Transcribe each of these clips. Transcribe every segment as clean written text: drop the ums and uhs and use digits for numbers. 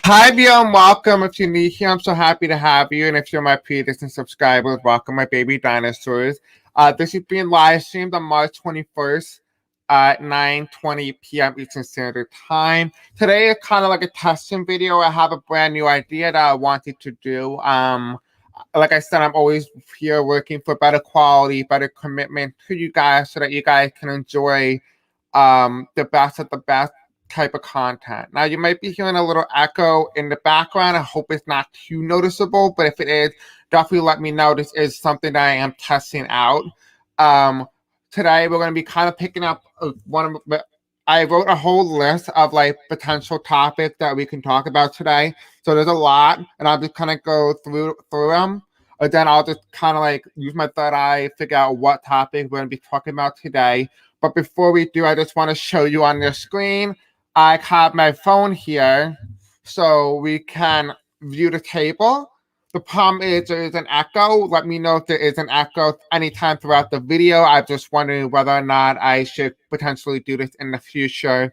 Hi, Bill, welcome. If you're new here, I'm so happy to have you. And if you're my pre-existing subscribers, welcome, my baby dinosaurs. This is being live streamed on March 21st at 9:20 p.m. Eastern Standard Time. Today is kind of like a testing video. I have a brand new idea that I wanted to do. Like I said, I'm always here working for better quality, better commitment to you guys so that you guys can enjoy the best of the best type of content. Now, you might be hearing a little echo in the background. I hope it's not too noticeable, but if it is, definitely let me know. This is something that I am testing out. Today, we're going to be kind of picking up I wrote a whole list of like potential topics that we can talk about today. So there's a lot, and I'll just kind of go through them. And then I'll just kind of like use my third eye, figure out what topic we're going to be talking about today. But before we do, I just want to show you on your screen, I have my phone here so we can view the table. The problem is there is an echo. Let me know if there is an echo anytime throughout the video. I'm just wondering whether or not I should potentially do this in the future.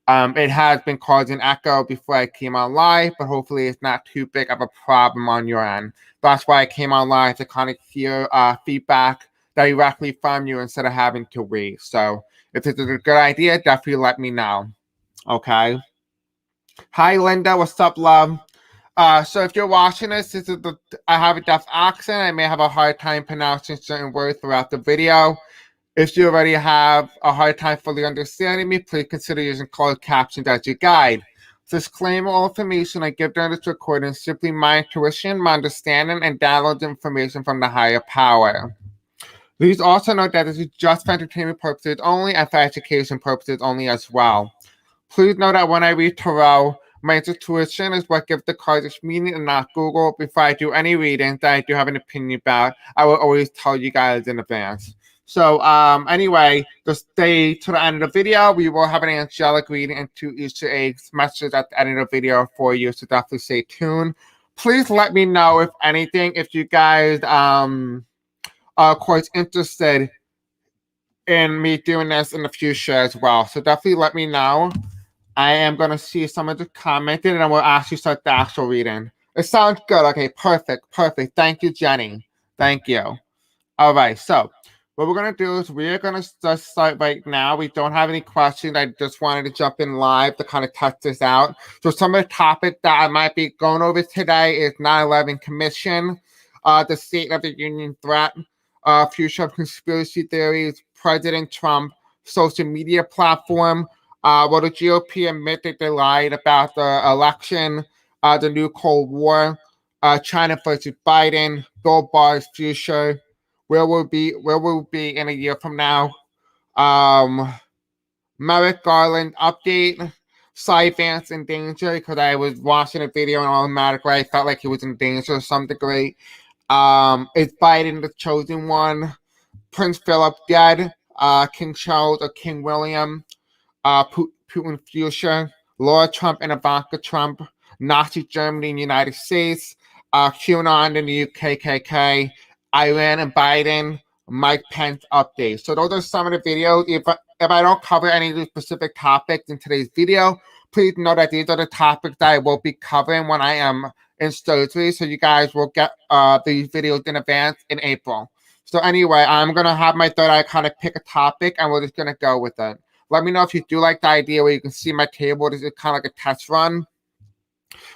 It has been causing echo before I came on live, but hopefully it's not too big of a problem on your end. That's why I came on live, to kind of hear feedback directly from you instead of having to read. So if this is a good idea, definitely let me know. Okay. Hi, Linda. What's up, love? So if you're watching this, I have a deaf accent. I may have a hard time pronouncing certain words throughout the video. If you already have a hard time fully understanding me, please consider using closed captions as your guide. Disclaimer: all information I give during this recording is simply my intuition, my understanding, and download information from the higher power. Please also note that this is just for entertainment purposes only and for education purposes only as well. Please note that when I read tarot, my intuition is what gives the cards its meaning and not Google. Before I do any readings that I do have an opinion about, I will always tell you guys in advance. So anyway, just stay to the end of the video. We will have an angelic reading and 2 Easter eggs messages at the end of the video for you, so definitely stay tuned. Please let me know if anything, if you guys are of course interested in me doing this in the future as well. So definitely let me know. I am going to see some of the commented, and I will actually start the actual reading. It sounds good. Okay, perfect. Thank you, Jenny. Thank you. All right, so what we're going to do is we're going to just start right now. We don't have any questions. I just wanted to jump in live to kind of test this out. So some of the topics that I might be going over today is 9/11 Commission, the State of the Union threat, future of conspiracy theories, President Trump, social media platform, will the GOP admit that they lied about the election, the new Cold War, China versus Biden, gold bars future, where we'll be in a year from now, Merrick Garland update, Cy Vance in danger, because I was watching a video and automatically I felt like he was in danger to some degree. Is Biden the chosen one? Prince Philip dead? King Charles or King William? Putin future, Laura Trump and Ivanka Trump, Nazi Germany and United States, QAnon and the KKK, Iran and Biden, Mike Pence updates. So those are some of the videos. If I don't cover any of the specific topics in today's video, please know that these are the topics that I will be covering when I am in surgery. So you guys will get these videos in advance in April. So anyway, I'm going to have my third eye kind of pick a topic, and we're just going to go with it. Let me know if you do like the idea where you can see my table. This is kind of like a test run.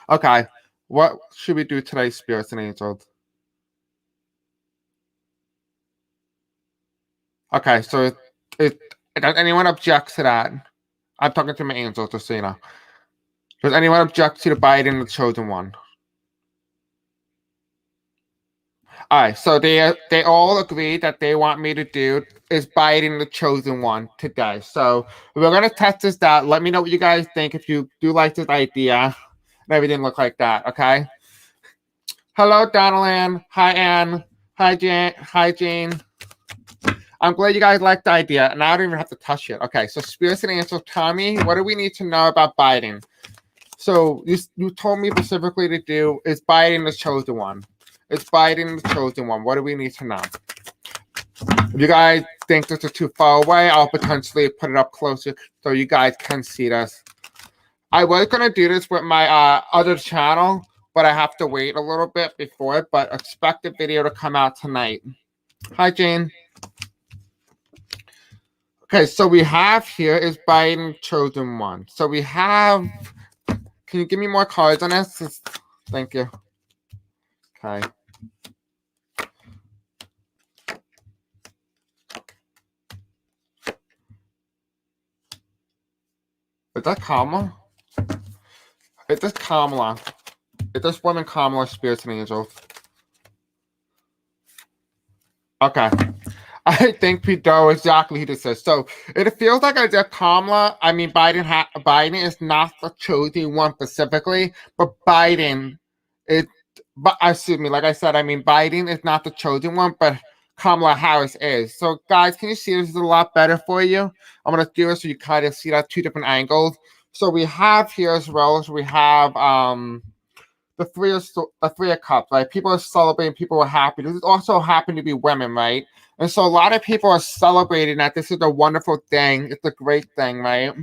Okay, what should we do today, spirits and angels? Okay, so does anyone object to that? I'm talking to my angels, just so you know. Does anyone object to the Biden, the chosen one? All right, so they all agree that they want me to do is Biden the chosen one today. So we're gonna test this out. Let me know what you guys think if you do like this idea and everything look like that. Okay. Hello, Donald. Hi, Ann. Hi, Jane. Hi, Jane. I'm glad you guys like the idea, and I don't even have to touch it. Okay, so spirits and angels, tell me, what do we need to know about Biden? So you told me specifically to do is Biden the chosen one. Is Biden the chosen one? What do we need to know? If you guys think this is too far away, I'll potentially put it up closer so you guys can see this. I was going to do this with my other channel, but I have to wait a little bit before, but expect the video to come out tonight. Hi, Jane. Okay, so we have here is Biden chosen one. So we have, can you give me more cards on this? Thank you. Okay. Is that Kamala? It is Kamala. It is woman Kamala, spirits and angels. Okay. I think Pete exactly who this is. So it feels like as if Kamala, I mean Biden is not the chosen one specifically, but Biden is. But excuse me, like I said, I mean Biden is not the chosen one, but Kamala Harris is. So guys, can you see this is a lot better for you? I'm gonna do it so you kind of see that two different angles. So we have here as well. So we have the three of cups, right? People are celebrating, people are happy. This is also happen to be women, right? And so a lot of people are celebrating that this is a wonderful thing. It's a great thing, right?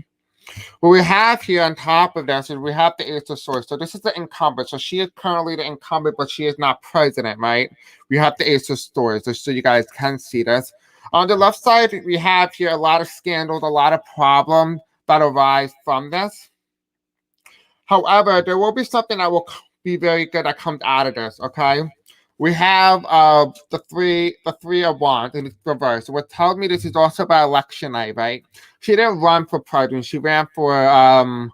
What we have here on top of this is we have the Ace of Swords. So this is the incumbent. So she is currently the incumbent, but she is not president, right? We have the Ace of Swords, just so you guys can see this. On the left side, we have here a lot of scandals, a lot of problems that arise from this. However, there will be something that will be very good that comes out of this, okay? We have the three of wands in reverse. What tells me this is also about election night, right? She didn't run for president. She ran for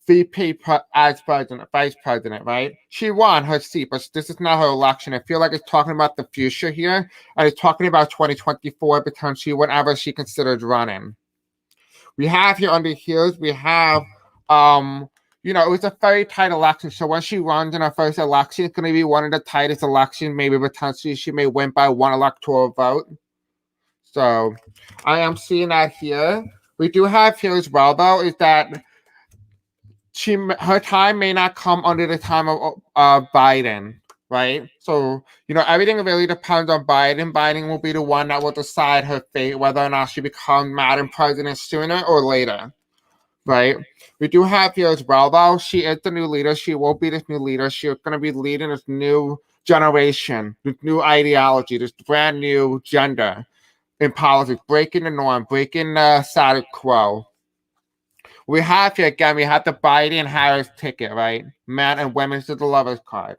VP as president, vice president, right? She won her seat, but this is not her election. I feel like it's talking about the future here, and it's talking about 2024 potentially whenever she considers running. We have here under heels, we have it was a very tight election. So when she runs in her first election, it's going to be one of the tightest elections. Maybe potentially she may win by one electoral vote. So I am seeing that here. We do have here as well, though, is that her time may not come under the time of Biden, right? So, everything really depends on Biden. Biden will be the one that will decide her fate, whether or not she becomes Madam President sooner or later. Right. We do have here as well, though. She is the new leader. She will be this new leader. She's going to be leading this new generation, this new ideology, this brand new gender in politics, breaking the norm, breaking the status quo. We have here again, we have the Biden Harris ticket, right? Men and women to the lovers card.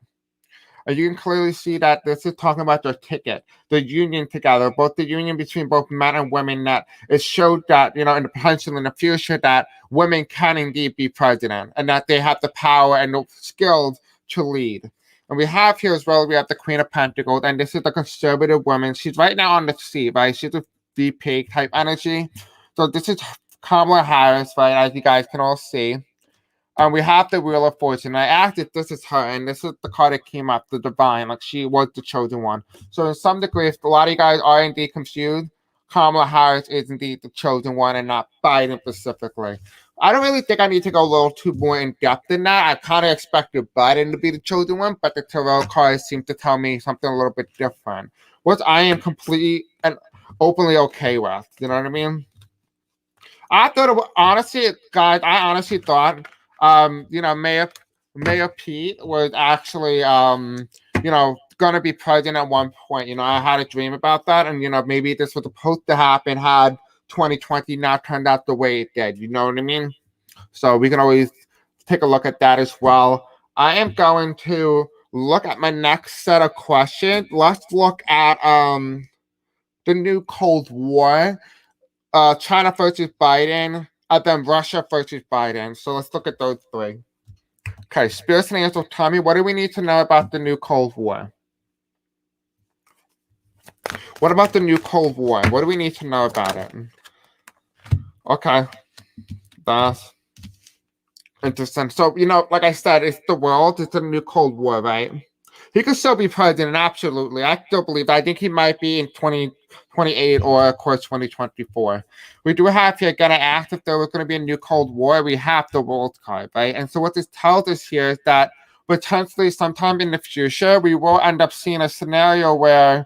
And you can clearly see that this is talking about their ticket, the union together, both the union between both men and women, that it showed that, in the potential in the future that women can indeed be president and that they have the power and the skills to lead. And we have here as well, we have the Queen of Pentacles, and this is the conservative woman. She's right now on the seat, right? She's a VP type energy. So this is Kamala Harris, right, as you guys can all see. And we have the Wheel of Fortune. I asked if this is her, and this is the card that came up, the Divine, like she was the chosen one. So in some degree, if a lot of you guys are indeed confused, Kamala Harris is indeed the chosen one and not Biden specifically. I don't really think I need to go a little too more in depth in that. I kind of expected Biden to be the chosen one, but the tarot cards seem to tell me something a little bit different, which I am completely and openly okay with. You know what I mean? I thought, honestly, guys, I honestly thought Mayor Pete was actually, going to be president at one point. I had a dream about that, and, maybe this was supposed to happen had 2020 not turned out the way it did. You know what I mean? So we can always take a look at that as well. I am going to look at my next set of questions. Let's look at the new Cold War, China versus Biden, and then Russia versus Biden. So let's look at those three. Okay, Spirits and Angels, tell me, what do we need to know about the new Cold War? What about the new Cold War? What do we need to know about it? Okay, that's interesting. So, like I said, it's the world. It's the new Cold War, right? He could still be president, absolutely. I still believe that. I think he might be in 2028 or, of course, 2024. We do have here, again, I asked if there was going to be a new Cold War. We have the World card, right? And so what this tells us here is that potentially sometime in the future, we will end up seeing a scenario where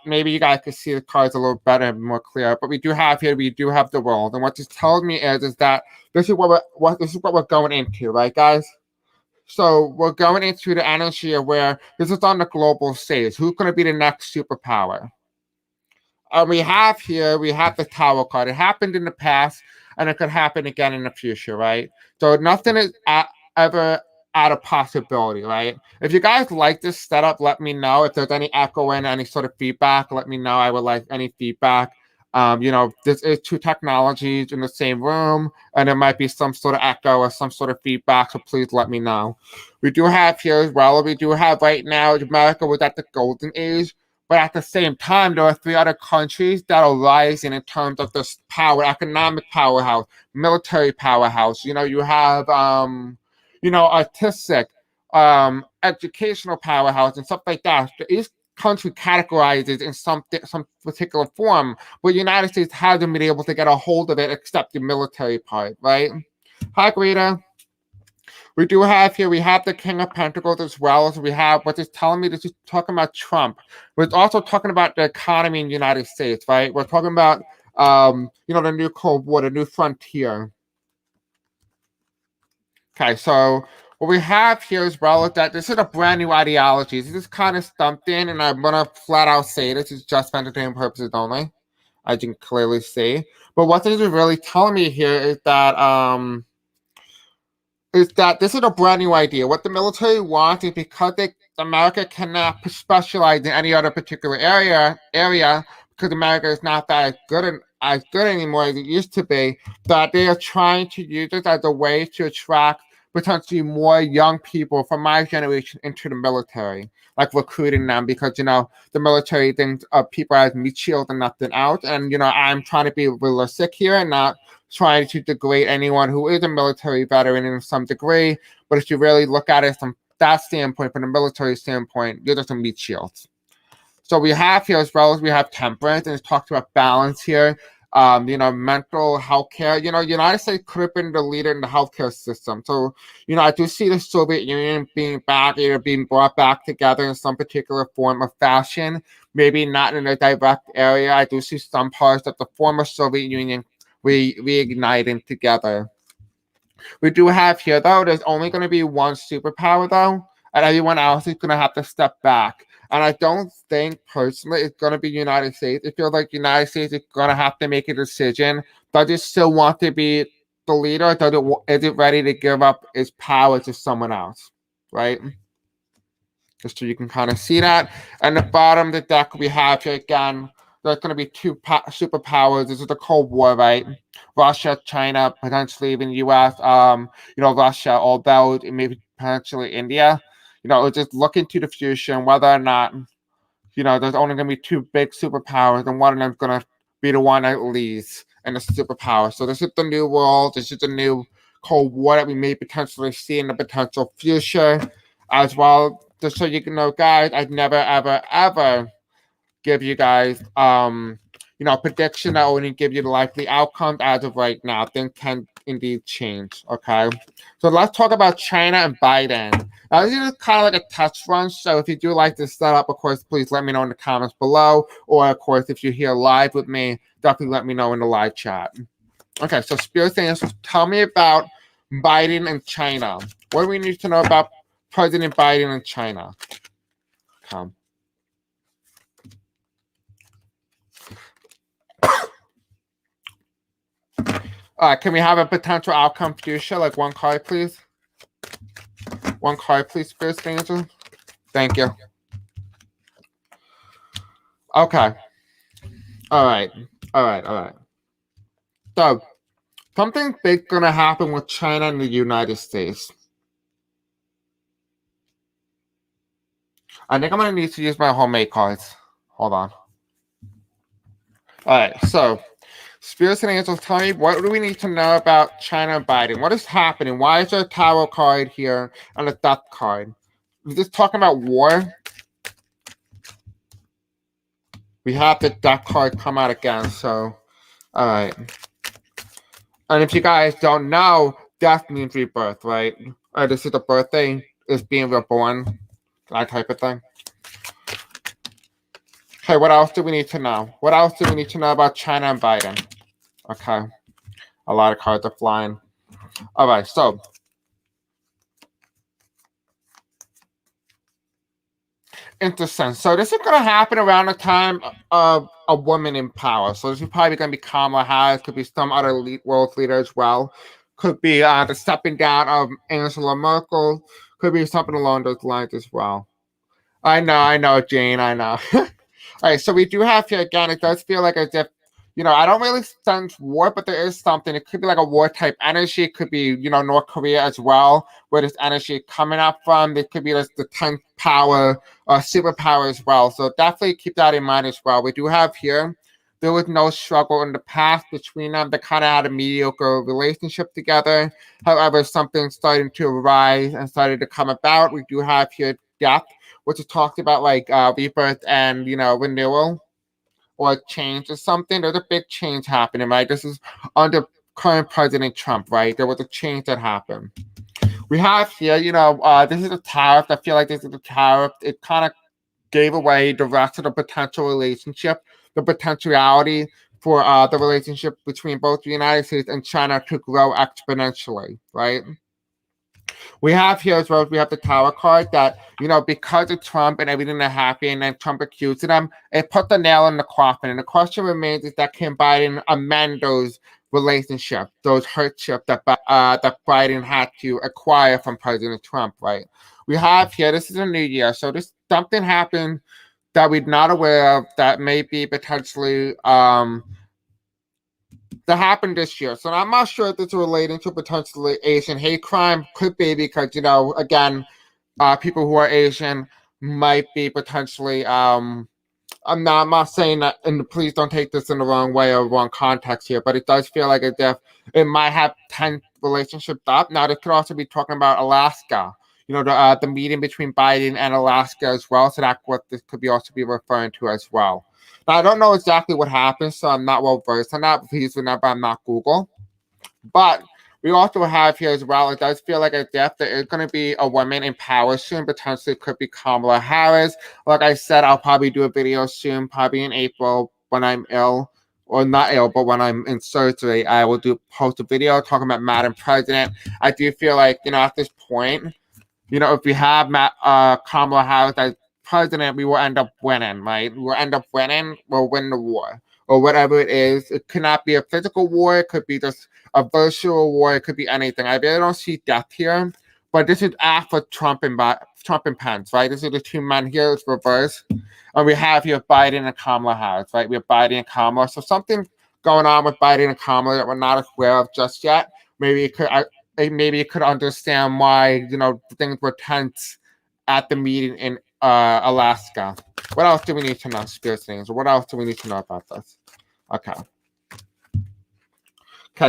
Maybe you guys could see the cards a little better and more clear, but we do have the world, and what this tells me is that this is what we're going into, right, guys? So we're going into the energy of where this is on the global stage. Who's going to be the next superpower? We have the Tower card. It happened in the past, and it could happen again in the future, right? So nothing is ever out of possibility, right? If you guys like this setup, let me know. If there's any echo and any sort of feedback, let me know. I would like any feedback. This is two technologies in the same room, and there might be some sort of echo or some sort of feedback, so please let me know. We do have here as well, we do have right now, America was at the golden age, but at the same time, there are three other countries that are rising in terms of this power, economic powerhouse, military powerhouse. You have, artistic, educational powerhouse and stuff like that. Each country categorizes in some particular form, but the United States hasn't been able to get a hold of it except the military part, right? Hi, Greta. We do have here, we have the King of Pentacles as well as we have what is telling me this is talking about Trump. We're also talking about the economy in the United States, right? We're talking about, the new Cold War, the new frontier. Okay, so what we have here as well is that this is a brand new ideology. This is kind of stumped in, and I'm going to flat out say this is just for entertainment purposes only, as you can clearly see. But what this is really telling me here is that this is a brand new idea. What the military wants is because America cannot specialize in any other particular area because America is not that as good anymore as it used to be, that they are trying to use it as a way to attract potentially more young people from my generation into the military, like recruiting them because, the military thinks of people as meat shields and nothing else. And, I'm trying to be realistic here and not trying to degrade anyone who is a military veteran in some degree. But if you really look at it from that standpoint, from the military standpoint, you're just a meat shield. So we have here as well as we have temperance, and it talks about balance here. Mental health care. United States could have been the leader in the healthcare system. So, I do see the Soviet Union being brought back together in some particular form of fashion. Maybe not in a direct area. I do see some parts of the former Soviet Union reigniting together. We do have here, though, there's only going to be one superpower, though, and everyone else is going to have to step back. And I don't think, personally, it's going to be United States. It feels like United States is going to have to make a decision. Does it still want to be the leader? Is it ready to give up its power to someone else, right? Just so you can kind of see that. And the bottom of the deck we have here again, there's going to be two superpowers. This is the Cold War, right? Russia, China, potentially even U.S. Russia, although maybe potentially India. Just look into the future and whether or not, there's only going to be two big superpowers, and one of them's going to be the one that leads in the superpower. So this is the new world. This is the new Cold War that we may potentially see in the potential future as well. Just so you can know, guys, I'd never, ever, ever give you guys prediction. I only give you the likely outcomes as of right now. Things can indeed change. Okay, so let's talk about China and Biden. Now, this is kind of like a test run, so if you do like this setup, of course, please let me know in the comments below, or of course, if you're here live with me, definitely let me know in the live chat. Okay, so Spirit saying, tell me about Biden and China. What do we need to know about President Biden and China? Come. Can we have a potential outcome future? Like one card, please. One card, please, Spirit Angel. Thank you. Okay. All right. So, something big gonna happen with China and the United States. I think I'm gonna need to use my homemade cards. Hold on. All right. So, Spirits and Angels, tell me, what do we need to know about China and Biden? What is happening? Why is there a Tower card here and a Death card? We're just talking about war. We have the Death card come out again, so, all right. And if you guys don't know, death means rebirth, right? This is the birthday, is being reborn, that type of thing. Okay, what else do we need to know? What else do we need to know about China and Biden? Okay, a lot of cards are flying. All right, so interesting. So this is going to happen around the time of a woman in power. So this is probably going to be Kamala Harris. Could be some other elite world leader as well. Could be the stepping down of Angela Merkel. Could be something along those lines as well. I know, Jane. I know. All right, so we do have here again. It does feel like as if, I don't really sense war, but there is something. It could be like a war type energy. It could be, North Korea as well, where this energy coming up from. It could be just the 10th power, superpower as well. So definitely keep that in mind as well. We do have here. There was no struggle in the past between them. They kind of had a mediocre relationship together. However, something starting to arise and started to come about. We do have here death, which is talked about like rebirth and renewal or change or something. There's a big change happening, right? This is under current President Trump, right? There was a change that happened. We have here, this is a tariff. I feel like this is a tariff. It kind of gave away the rest of the potential relationship, the potentiality for the relationship between both the United States and China to grow exponentially, right? We have here as well, we have the tower card that, because of Trump and everything that happened and Trump accused them, it put the nail in the coffin. And the question remains is that can Biden amend those relationships, those hurtships that Biden had to acquire from President Trump, right? We have here, this is a new year, so this something happened that we're not aware of that may be potentially that happened this year. So I'm not sure if this is relating to potentially Asian hate crime. Could be because, again, people who are Asian might be potentially I'm not saying that, and please don't take this in the wrong way or wrong context here, but it does feel like as if it might have 10 relationships up. Now, this could also be talking about Alaska, the meeting between Biden and Alaska as well. So that's what this could be also be referring to as well. Now, I don't know exactly what happened, so I'm not well versed on that. Please remember, I'm not Google. But we also have here as well, it does feel like as if there is going to be a woman in power soon. Potentially could be Kamala Harris. Like I said, I'll probably do a video soon, probably in April when I'm ill. Or not ill, but when I'm in surgery, I will post a video talking about Madam President. I do feel like, at this point, if we have Kamala Harris as president, we will end up winning, right? We'll end up winning, we'll win the war. Or whatever it is. It could not be a physical war, it could be just a virtual war, it could be anything. I really don't see death here. But this is after Trump and Pence, right? This is the two men here, it's reversed. And we have here Biden and Kamala Harris, right? We have Biden and Kamala. So something going on with Biden and Kamala that we're not aware of just yet. Maybe you could understand why, things were tense at the meeting in Alaska. What else do we need to know, Spirit things? What else do we need to know about this? Okay,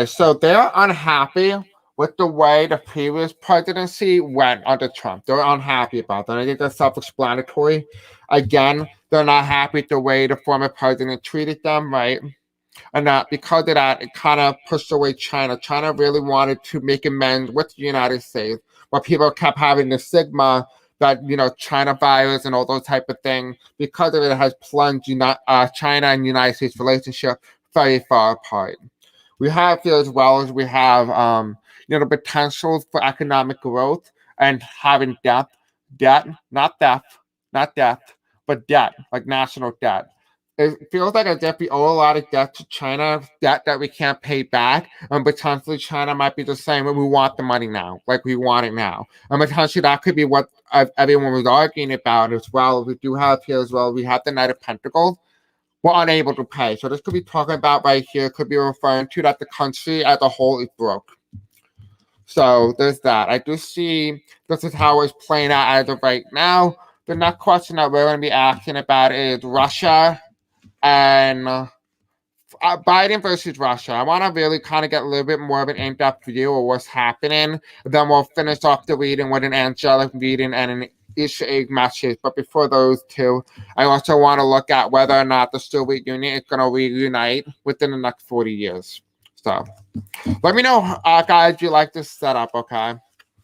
so they're unhappy with the way the previous presidency went under Trump. They're unhappy about that. I think that's self-explanatory. Again, they're not happy with the way the former president treated them, right? And because of that, it kind of pushed away China. China really wanted to make amends with the United States, but people kept having the stigma that, China virus and all those type of things. Because of it, it has plunged China and United States relationship very far apart. We have here as well as we have, the potential for economic growth and having debt, not theft, but debt, like national debt. It feels like as if we owe a lot of debt to China, debt that we can't pay back, and potentially China might be just saying, well, we want the money now, like we want it now. And potentially that could be what everyone was arguing about as well. We do have here as well, we have the Knight of Pentacles. We're unable to pay. So this could be talking about right here, could be referring to that the country as a whole is broke. So there's that. I do see this is how it's playing out as of right now. The next question that we're going to be asking about is Russia and Biden versus Russia. I want to really kind of get a little bit more of an in-depth view of what's happening. Then we'll finish off the reading with an angelic reading and an Easter egg message. But before those two, I also want to look at whether or not the Soviet Union is going to reunite within the next 40 years. So let me know, guys, if you like this setup, okay?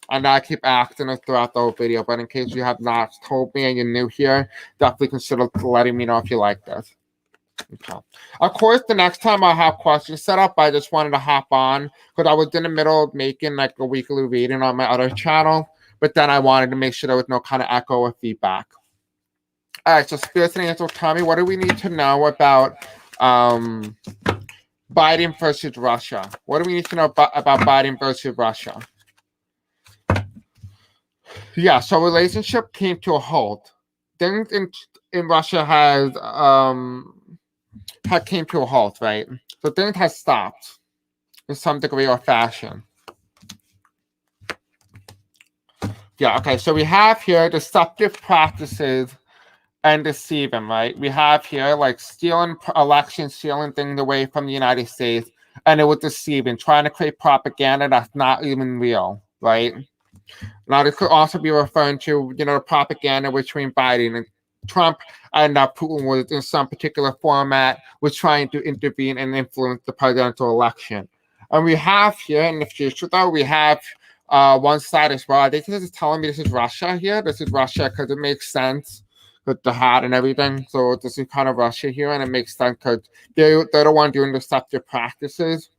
I know I keep asking it throughout the whole video, but in case you have not told me and you're new here, definitely consider letting me know if you like this. Okay. Of course, the next time I have questions set up, I just wanted to hop on because I was in the middle of making like a weekly reading on my other channel, but then I wanted to make sure there was no kind of echo or feedback. All right, so Spirits and Angels, tell me, what do we need to know about Biden versus Russia? What do we need to know about Biden versus Russia? Yeah, so relationship came to a halt. Things in Russia had came to a halt, right? So things have stopped in some degree or fashion. Yeah, okay, so we have here deceptive practices and deceiving, right? We have here like stealing elections, stealing things away from the United States, and it was deceiving, trying to create propaganda that's not even real, right? Now, this could also be referring to, the propaganda between Biden and Trump, and Putin was in some particular format was trying to intervene and influence the presidential election. And we have here in the future, though, we have one side as well. I think this is telling me this is Russia here. This is Russia because it makes sense with the hat and everything. So this is kind of Russia here, and it makes sense because they're the one doing deceptive practices.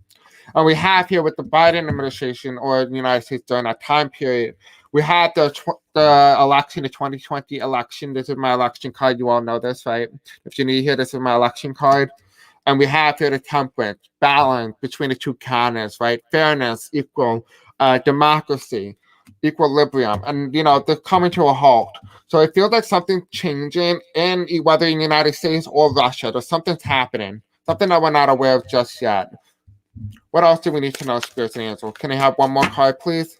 And we have here with the Biden administration or the United States during that time period, we had the election, the 2020 election. This is my election card. You all know this, right? If you're new here, this is my election card. And we have here the temperance, balance between the two canons, right? Fairness, equal, democracy, equilibrium. And, they're coming to a halt. So it feels like something's changing in whether in the United States or Russia. There's something's happening, something that we're not aware of just yet. What else do we need to know, Spirits and Angels? Can I have one more card, please?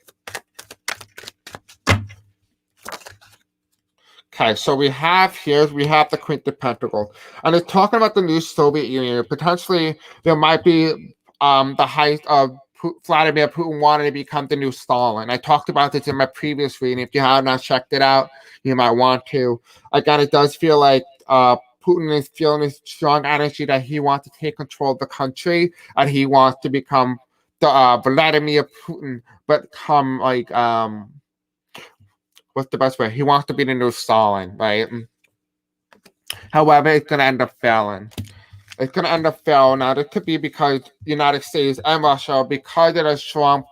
Okay, so we have the Queen of Pentacles. And it's talking about the new Soviet Union. Potentially, there might be the height of Vladimir Putin wanting to become the new Stalin. I talked about this in my previous reading. If you have not checked it out, you might want to. Again, it does feel like Putin is feeling a strong energy that he wants to take control of the country and he wants to become the Vladimir Putin, but come like what's the best way? He wants to be the new Stalin, right? However, it's going to end up failing. It's going to end up failing. Now, this could be because the United States and Russia, because of the strong,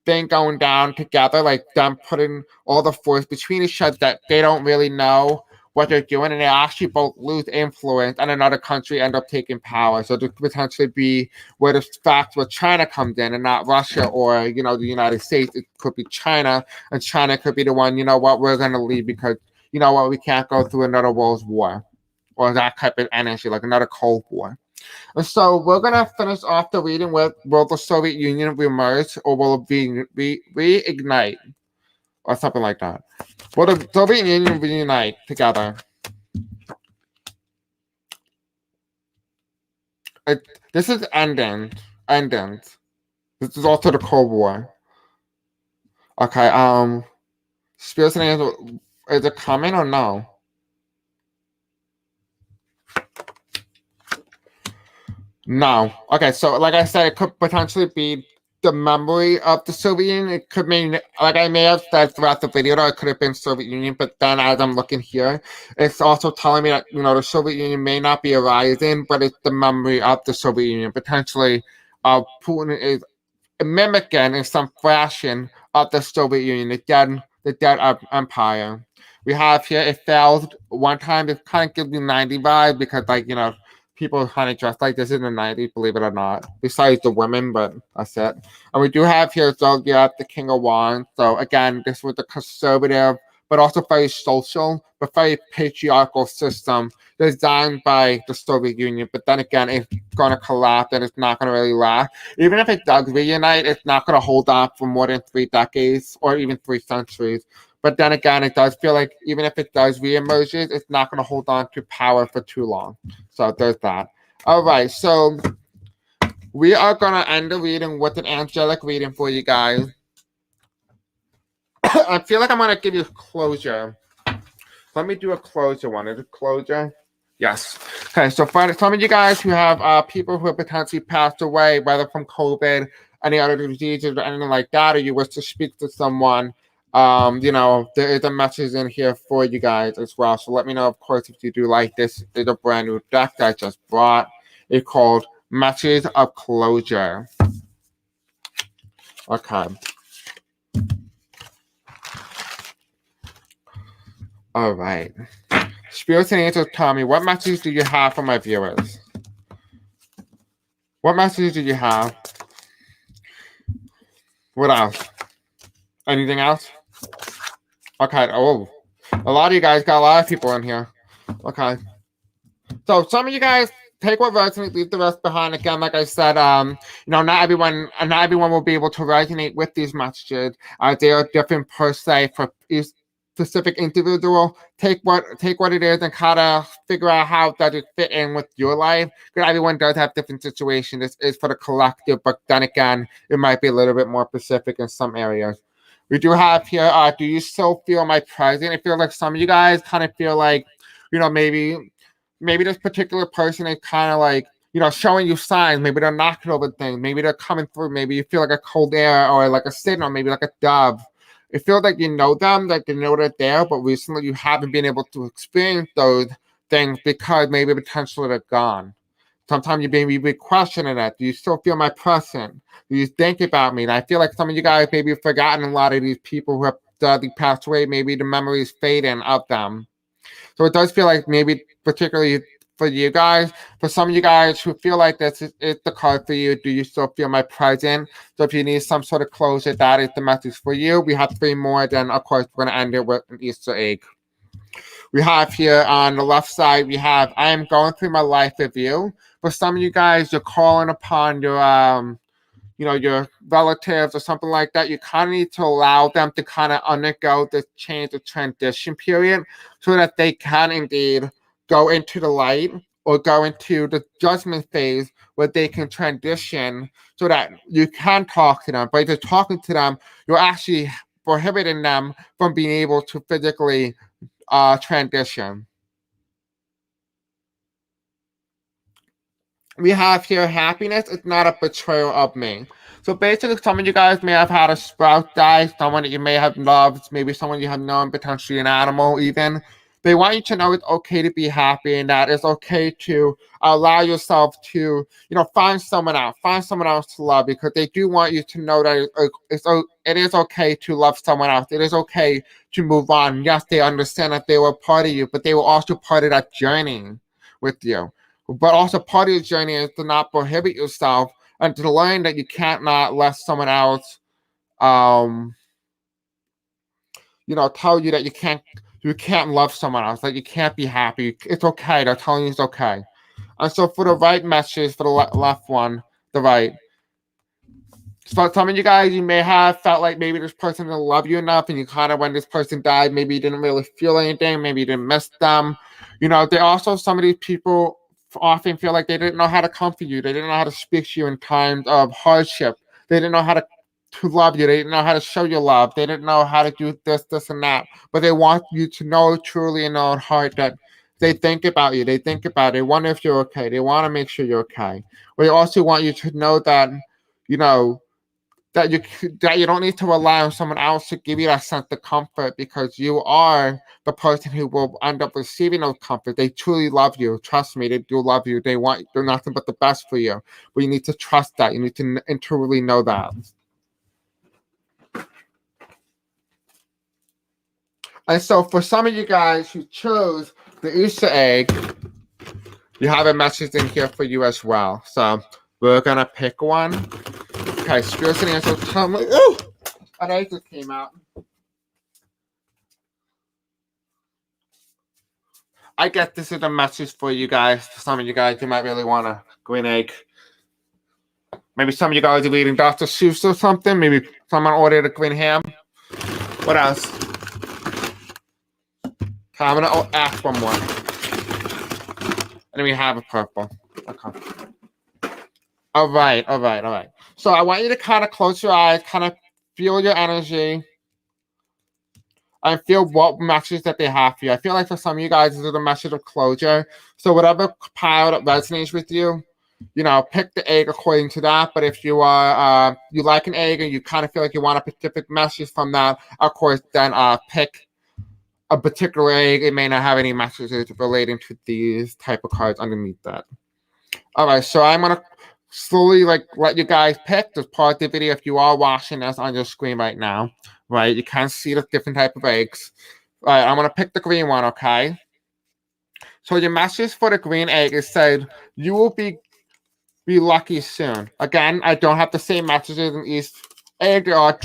thing going down together, like them putting all the force between each other that they don't really know what they're doing, and they actually both lose influence and another country end up taking power. So there could potentially be where the fact where China comes in and not Russia or, the United States. It could be China, and China could be the one, we're going to leave because, we can't go through another world war or that type of energy, like another Cold War. And so we're going to finish off the reading with, will the Soviet Union reemerge or will it reignite? Or something like that. Will the Soviet Union reunite together? This is ending. This is also the Cold War. Okay, Spirits and Angels, is it coming or no? No. Okay, so like I said, it could potentially be the memory of the Soviet Union. It could mean, like I may have said throughout the video, it could have been Soviet Union, but then as I'm looking here, it's also telling me that, the Soviet Union may not be arising, but it's the memory of the Soviet Union. Potentially, Putin is mimicking in some fashion of the Soviet Union, the dead empire. We have here, it failed one time. It kind of gives me 90 vibes because, like, people kind of dressed like this in the 90s, believe it or not, besides the women, but that's it. And we do have here Zodiac, the King of Wands. So again, this was a conservative, but also very social, but very patriarchal system designed by the Soviet Union. But then again, it's going to collapse and it's not going to really last. Even if it does reunite, it's not going to hold on for more than 3 decades or even 3 centuries. But then again, it does feel like even if it does reemerge, it's not going to hold on to power for too long. So there's that. All right, so we are going to end the reading with an angelic reading for you guys. I feel like I'm going to give you closure. Let me do a closure one. Is it closure? Yes. Okay, so for some of you guys who have people who have potentially passed away, whether from COVID any other diseases or anything like that, or you wish to speak to someone, there is a message in here for you guys as well. So let me know, of course, if you do like this. It's a brand new deck that I just brought. It's called Messages of Closure. Okay. All right. Spirits and angels, tell me, what messages do you have for my viewers? What messages do you have? What else? Anything else? Okay. Oh, a lot of you guys got a lot of people in here. Okay. So some of you guys take what resonates, leave the rest behind. Again, like I said, not everyone will be able to resonate with these messages. They are different per se for each specific individual. Take what it is and kind of figure out how does it fit in with your life. Because everyone does have different situations. This is for the collective, but then again, it might be a little bit more specific in some areas. We do have here, do you still feel my presence? I feel like some of you guys kind of feel like, maybe this particular person is kind of like, showing you signs. Maybe they're knocking over things. Maybe they're coming through. Maybe you feel like a cold air or like a signal, maybe like a dove. It feels like you know them, like you know they're there, but recently you haven't been able to experience those things because maybe potentially they're gone. Sometimes you may be questioning that. Do you still feel my presence? Do you think about me? And I feel like some of you guys maybe have forgotten a lot of these people who have sadly passed away. Maybe the memory is fading of them. So it does feel like maybe particularly for you guys, for some of you guys who feel like this is the card for you, do you still feel my presence? So if you need some sort of closure, that is the message for you. We have 3 more, then of course we're going to end it with an Easter egg. We have here on the left side, we have, I am going through my life with you. For some of you guys, you're calling upon your your relatives or something like that. You kind of need to allow them to kind of undergo this change, the transition period, so that they can indeed go into the light or go into the judgment phase where they can transition so that you can talk to them. But if you're talking to them, you're actually prohibiting them from being able to physically transition. We have here happiness is not a betrayal of me. So basically, some of you guys may have had a spouse die, someone that you may have loved, maybe someone you have known, potentially an animal even. They want you to know it's okay to be happy and that it's okay to allow yourself to, find someone else to love, because they do want you to know that it is okay to love someone else. It is okay to move on. Yes, they understand that they were part of you, but they were also part of that journey with you. But also part of your journey is to not prohibit yourself and to learn that you can't not let someone else, tell you that you can't love someone else, that you can't be happy. It's okay. They're telling you it's okay. And so for the right message, for the left one, the right. So some of you guys, you may have felt like maybe this person didn't love you enough, and you kind of, when this person died, maybe you didn't really feel anything. Maybe you didn't miss them. There also some of these people often feel like they didn't know how to comfort you. They didn't know how to speak to you in times of hardship. They didn't know how to love you. They didn't know how to show you love. They didn't know how to do this, and that. But they want you to know truly in their own heart that they think about you. They think about it. They wonder if you're okay. They want to make sure you're okay. But they also want you to know that, that you don't need to rely on someone else to give you that sense of comfort, because you are the person who will end up receiving those comfort. They truly love you. Trust me, they do love you. They're nothing but the best for you. But you need to trust that. You need to truly know that. And so for some of you guys who chose the Easter egg, you have a message in here for you as well. So we're gonna pick one. Okay, spirits and angels, tell me. Oh, an egg just came out. I guess this is a message for you guys. For some of you guys, you might really want a green egg. Maybe some of you guys are eating Dr. Seuss or something. Maybe someone ordered a green ham. What else? Okay, I'm gonna ask one more. And then we have a purple. Okay. All right. So I want you to kind of close your eyes, kind of feel your energy, and feel what message that they have for you. I feel like for some of you guys, this is a message of closure. So whatever pile that resonates with you, pick the egg according to that. But if you are you like an egg and you kind of feel like you want a specific message from that, of course, then pick a particular egg. It may not have any messages relating to these type of cards underneath that. All right, so I'm gonna slowly let you guys pick. Just pause the video if you are watching this on your screen right now. Right, you can see the different type of eggs. All right, I'm gonna pick the green one. Okay. So your message for the green egg is said you will be lucky soon. Again, I don't have the same messages in each egg or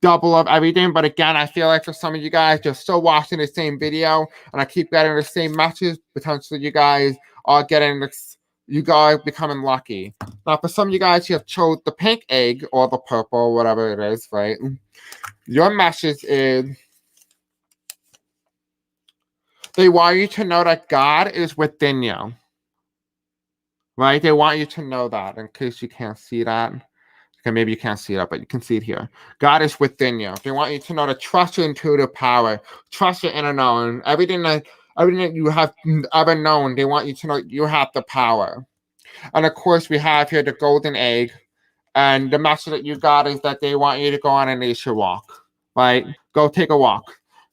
double of everything, but again, I feel like for some of you guys, you're still watching the same video, and I keep getting the same message. Potentially, you guys are getting this. You guys becoming lucky. Now, for some of you guys, you have chose the pink egg or the purple, whatever it is, right? Your message is they want you to know that God is within you. Right? They want you to know that in case you can't see that. Okay, maybe you can't see that, but you can see it here. God is within you. They want you to know to trust your intuitive power, trust your inner knowing. Everything that you have ever known, they want you to know you have the power. And of course, we have here the golden egg. And the message that you got is that they want you to go on a nature walk. Right? Go take a walk.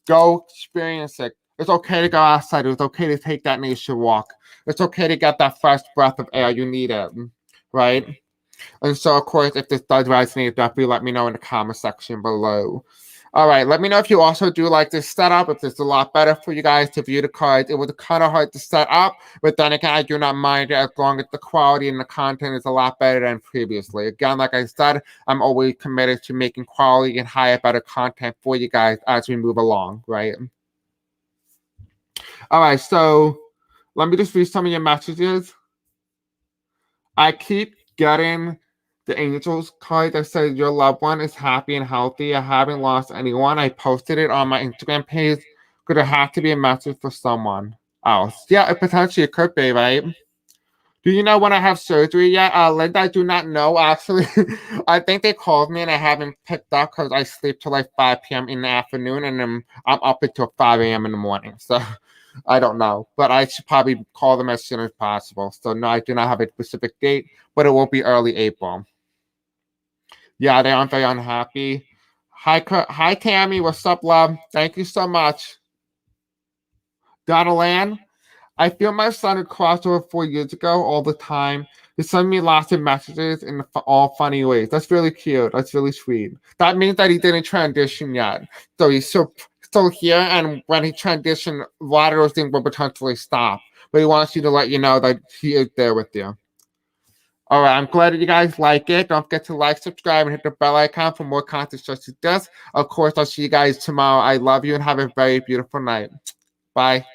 Go experience it. It's okay to go outside. It's okay to take that nature walk. It's okay to get that fresh breath of air. You need it. Right? And so, of course, if this does resonate, definitely let me know in the comment section below. All right, let me know if you also do like this setup, if it's a lot better for you guys to view the cards. It was kind of hard to set up, but then again, I do not mind it as long as the quality and the content is a lot better than previously. Again, like I said, I'm always committed to making quality and higher, better content for you guys as we move along, right? All right, so let me just read some of your messages. I keep getting the angels card that says your loved one is happy and healthy. I haven't lost anyone. I posted it on my Instagram page. Could it have to be a message for someone else? Yeah, it potentially could be, right? Do you know when I have surgery yet? Linda, I do not know, actually. I think they called me and I haven't picked up because I sleep till like 5 p.m. in the afternoon and then I'm up until 5 a.m. in the morning. So I don't know, but I should probably call them as soon as possible. So no, I do not have a specific date, but it will be early April. Yeah, they aren't very unhappy. Hi, Tammy. What's up, love? Thank you so much. Donald Ann, I feel my son had crossed over 4 years ago all the time. He sent me lots of messages in all funny ways. That's really cute. That's really sweet. That means that he didn't transition yet. So he's still here, and when he transitioned, a lot of those things will potentially stop. But he wants you to let you know that he is there with you. All right, I'm glad that you guys like it. Don't forget to like, subscribe, and hit the bell icon for more content such as this. Of course, I'll see you guys tomorrow. I love you and have a very beautiful night. Bye.